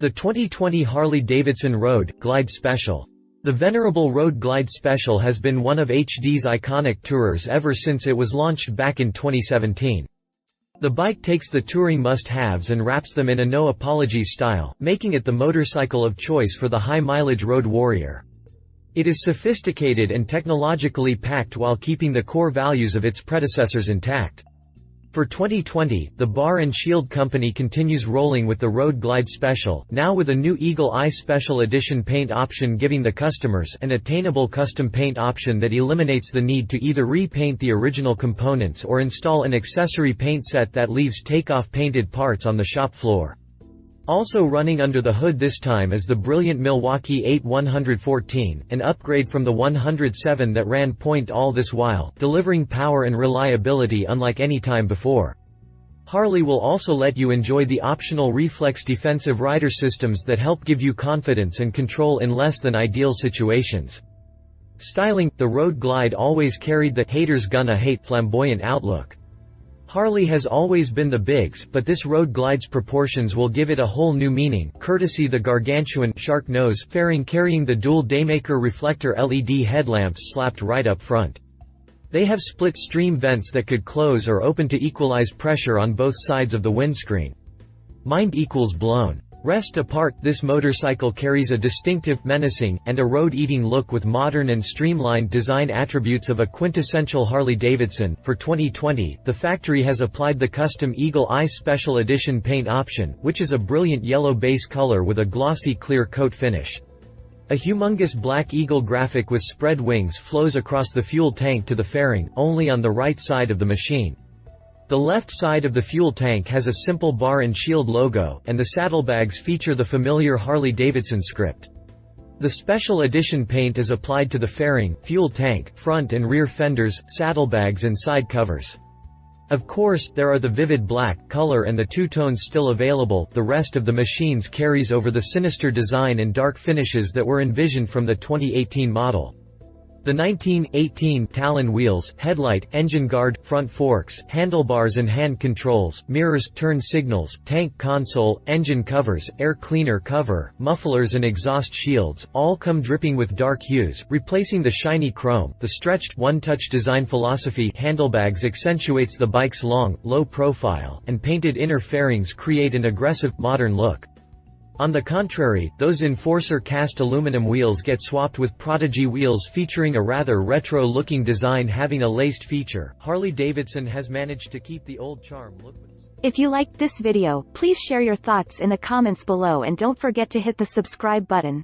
The 2020 Harley-Davidson Road Glide Special. The venerable Road Glide Special has been one of HD's iconic tourers ever since it was launched back in 2017. The bike takes the touring must-haves and wraps them in a no-apologies style, making it the motorcycle of choice for the high-mileage road warrior. It is sophisticated and technologically packed while keeping the core values of its predecessors intact. For 2020, the Bar and Shield Company continues rolling with the Road Glide Special, now with a new Eagle Eye Special Edition paint option giving the customers an attainable custom paint option that eliminates the need to either repaint the original components or install an accessory paint set that leaves take-off painted parts on the shop floor. Also running under the hood this time is the brilliant Milwaukee-Eight 114, an upgrade from the 107 that ran point all this while, delivering power and reliability unlike any time before. Harley will also let you enjoy the optional Reflex Defensive Rider Systems that help give you confidence and control in less than ideal situations. Styling, the Road Glide always carried the "haters gonna hate" flamboyant outlook. Harley has always been the bigs, but this Road Glide's proportions will give it a whole new meaning, courtesy the gargantuan shark nose fairing carrying the dual Daymaker reflector LED headlamps slapped right up front. They have split stream vents that could close or open to equalize pressure on both sides of the windscreen. Mind equals blown. Rest apart, this motorcycle carries a distinctive, menacing, and a road-eating look with modern and streamlined design attributes of a quintessential Harley-Davidson. For 2020, the factory has applied the custom Eagle Eye Special Edition paint option, which is a brilliant yellow base color with a glossy clear coat finish. A humongous black eagle graphic with spread wings flows across the fuel tank to the fairing, only on the right side of the machine. The left side of the fuel tank has a simple Bar and Shield logo, and the saddlebags feature the familiar Harley-Davidson script. The special edition paint is applied to the fairing, fuel tank, front and rear fenders, saddlebags and side covers. Of course, there are the vivid black color and the two tones still available. The rest of the machines carries over the sinister design and dark finishes that were envisioned from the 2018 model. The 1918 Talon wheels, headlight, engine guard, front forks, handlebars and hand controls, mirrors, turn signals, tank console, engine covers, air cleaner cover, mufflers and exhaust shields, all come dripping with dark hues, replacing the shiny chrome. The stretched, one-touch design philosophy handlebags accentuates the bike's long, low profile, and painted inner fairings create an aggressive, modern look. On the contrary, those Enforcer cast aluminum wheels get swapped with Prodigy wheels featuring a rather retro-looking design having a laced feature. Harley-Davidson has managed to keep the old charm look. If you liked this video, please share your thoughts in the comments below and don't forget to hit the subscribe button.